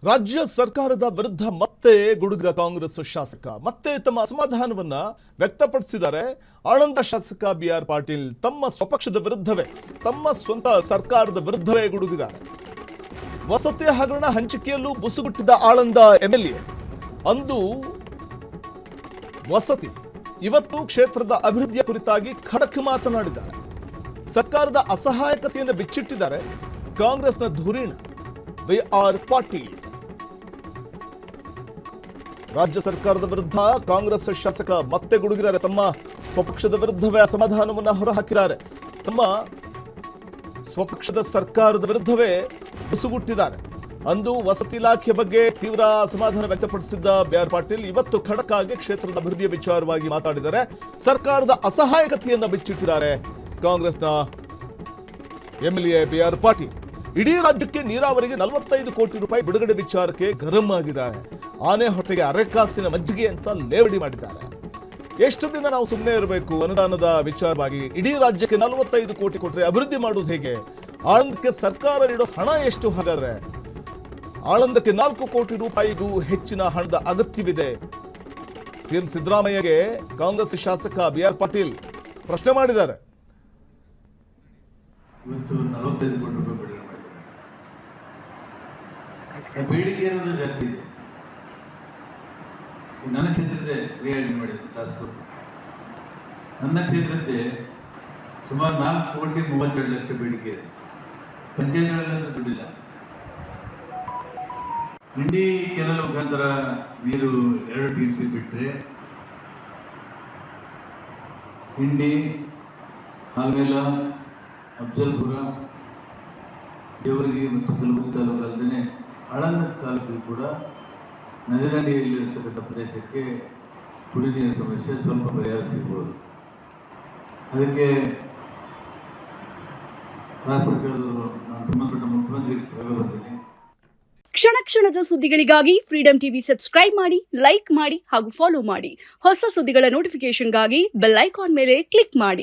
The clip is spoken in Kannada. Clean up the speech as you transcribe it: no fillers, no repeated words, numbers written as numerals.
ರಾಜ್ಯ ಸರ್ಕಾರದ ವಿರುದ್ಧ ಮತ್ತೆ ಗುಡುಗಿದ ಕಾಂಗ್ರೆಸ್ ಶಾಸಕ ಮತ್ತೆ ತಮ್ಮ ಅಸಮಾಧಾನವನ್ನ ವ್ಯಕ್ತಪಡಿಸಿದ್ದಾರೆ. ಆಳಂದ ಶಾಸಕ ಬಿಆರ್ ಪಾಟೀಲ್ ತಮ್ಮ ಸ್ವಪಕ್ಷದ ವಿರುದ್ಧವೇ ತಮ್ಮ ಸ್ವಂತ ಸರ್ಕಾರದ ವಿರುದ್ಧವೇ ಗುಡುಗಿದ್ದಾರೆ. ವಸತಿ ಹಗರಣ ಹಂಚಿಕೆಯಲ್ಲೂ ಬುಸುಗುಟ್ಟಿದ ಆಳಂದ ಎಂಎಲ್ಎ ಅಂದು ವಸತಿ, ಇವತ್ತು ಕ್ಷೇತ್ರದ ಅಭಿವೃದ್ಧಿಯ ಕುರಿತಾಗಿ ಖಡಕ್ ಮಾತನಾಡಿದ್ದಾರೆ. ಸರ್ಕಾರದ ಅಸಹಾಯಕತೆಯನ್ನು ಬಿಚ್ಚಿಟ್ಟಿದ್ದಾರೆ ಕಾಂಗ್ರೆಸ್ನ ಧುರೀಣ ಬಿಆರ್ ಪಾಟೀಲ್. ರಾಜ್ಯ ಸರ್ಕಾರದ ವಿರುದ್ಧ ಕಾಂಗ್ರೆಸ್ ಶಾಸಕ ಮತ್ತೆ ಗುಡುಗಿದ್ದಾರೆ. ತಮ್ಮ ಸ್ವಪಕ್ಷದ ವಿರುದ್ಧವೇ ಅಸಮಾಧಾನವನ್ನು ಹೊರಹಾಕಿದ್ದಾರೆ. ತಮ್ಮ ಸ್ವಪಕ್ಷದ ಸರ್ಕಾರದ ವಿರುದ್ಧವೇ ಬುಸುಗುಟ್ಟಿದ್ದಾರೆ. ಅಂದು ವಸತಿ ಇಲಾಖೆ ಬಗ್ಗೆ ತೀವ್ರ ಅಸಮಾಧಾನ ವ್ಯಕ್ತಪಡಿಸಿದ್ದ ಬಿಆರ್ ಪಾಟೀಲ್ ಇವತ್ತು ಖಡಕ್ ಆಗಿ ಕ್ಷೇತ್ರದ ಅಭಿವೃದ್ಧಿಯ ವಿಚಾರವಾಗಿ ಮಾತಾಡಿದ್ದಾರೆ. ಸರ್ಕಾರದ ಅಸಹಾಯಕತೆಯನ್ನು ಬಿಚ್ಚಿಟ್ಟಿದ್ದಾರೆ ಕಾಂಗ್ರೆಸ್ನ ಎಂಎಲ್ಎ ಬಿಆರ್ ಪಾಟೀಲ್. ಇಡೀ ರಾಜ್ಯಕ್ಕೆ ನೀರಾವರಿಗೆ 45 ಕೋಟಿ ರೂಪಾಯಿ ಬಿಡುಗಡೆ ವಿಚಾರಕ್ಕೆ ಗರಂ ಆಗಿದ್ದಾರೆ. ಆನೆ ಹೊಟ್ಟೆಗೆ ಅರೆಕಾಸಿನ ಮಜ್ಜಿಗೆ ಅಂತ ಲೇವಡಿ ಮಾಡಿದ್ದಾರೆ. ಎಷ್ಟು ದಿನ ನಾವು ಸುಮ್ಮನೆ ಇರಬೇಕು? ಅನುದಾನದ ವಿಚಾರವಾಗಿ ಇಡೀ ರಾಜ್ಯಕ್ಕೆ 45 ಕೋಟಿ ಕೊಟ್ಟರೆ ಅಭಿವೃದ್ಧಿ ಮಾಡುವುದು ಹೇಗೆ? ಆಳಂದಕ್ಕೆ ಸರ್ಕಾರ ನೀಡೋ ಹಣ ಎಷ್ಟು? ಹಾಗಾದ್ರೆ ಆಳಂದಕ್ಕೆ 4 ಕೋಟಿ ರೂಪಾಯಿಗೂ ಹೆಚ್ಚಿನ ಹಣದ ಅಗತ್ಯವಿದೆ. ಸಿಎಂ ಸಿದ್ದರಾಮಯ್ಯಗೆ ಕಾಂಗ್ರೆಸ್ ಶಾಸಕ ಬಿಆರ್ ಪಾಟೀಲ್ ಪ್ರಶ್ನೆ ಮಾಡಿದ್ದಾರೆ. ಇವತ್ತು 45 ಕೋಟಿ ರೂಪಾಯಿ ಬಿಡುಗಡೆ ಮಾಡಿದ್ದಾರೆ. ಬೇಡಿಕೆ ಇರೋದು ಜಾಸ್ತಿ ಇದೆ. ನನ್ನ ಕ್ಷೇತ್ರದ್ದೇ ಕ್ರಿಯಾಯೋಜನೆ ಮಾಡಿದೆ ಟಾಸ್ಕ್ ಫೋರ್ಸ್. ನನ್ನ ಕ್ಷೇತ್ರದ್ದೇ ಸುಮಾರು 4,32,00,000 ಬೇಡಿಕೆ ಇದೆ. ಪಂಚಾಯತ್ಗಳಲ್ಲಂತೂ ದುಡ್ಡಿಲ್ಲ. ಇಂಡಿ ಕೆನಲ್ ಮುಖಾಂತರ ನೀರು 2 TMC ಬಿಟ್ಟರೆ ಇಂಡಿ, ಆಲ್ಮೇಲ, ಅಫ್ಜಲ್ಪುರ, ದೇವರಿಗೆ ಮತ್ತು ಕಲಬುರಗಿ ತಾಲೂಕು ಅಲ್ಲದೆ ಆಳಂದ ತಾಲೂಕಿಗೆ ಕೂಡ ನದಿ ದಂಡೆಯಲ್ಲಿರ್ತಕ್ಕಂಥ ಪ್ರದೇಶಕ್ಕೆ ಕುಡಿ ನೀರಿನ ಸಮಸ್ಯೆ ಸ್ವಲ್ಪ ಪರಿಹಾರ ಸಿಗ್ಬೋದು. ಅದಕ್ಕೆ ರಾಜ್ಯ ಸರ್ಕಾರದವರು ನಾನು ಸಂಬಂಧಪಟ್ಟ ಮುಖ್ಯಮಂತ್ರಿ ಬರ್ತೀನಿ. ಕ್ಷಣ ಕ್ಷಣದ ಸುದ್ದಿಗಳಿಗಾಗಿ ಫ್ರೀಡಂ ಟಿವಿ ಸಬ್ಸ್ಕ್ರೈಬ್ ಮಾಡಿ, ಲೈಕ್ ಮಾಡಿ ಹಾಗೂ ಫಾಲೋ ಮಾಡಿ. ಹೊಸ ಸುದ್ದಿಗಳ ನೋಟಿಫಿಕೇಶನ್ಗಾಗಿ ಬೆಲ್ ಐಕಾನ್ ಮೇಲೆ ಕ್ಲಿಕ್ ಮಾಡಿ.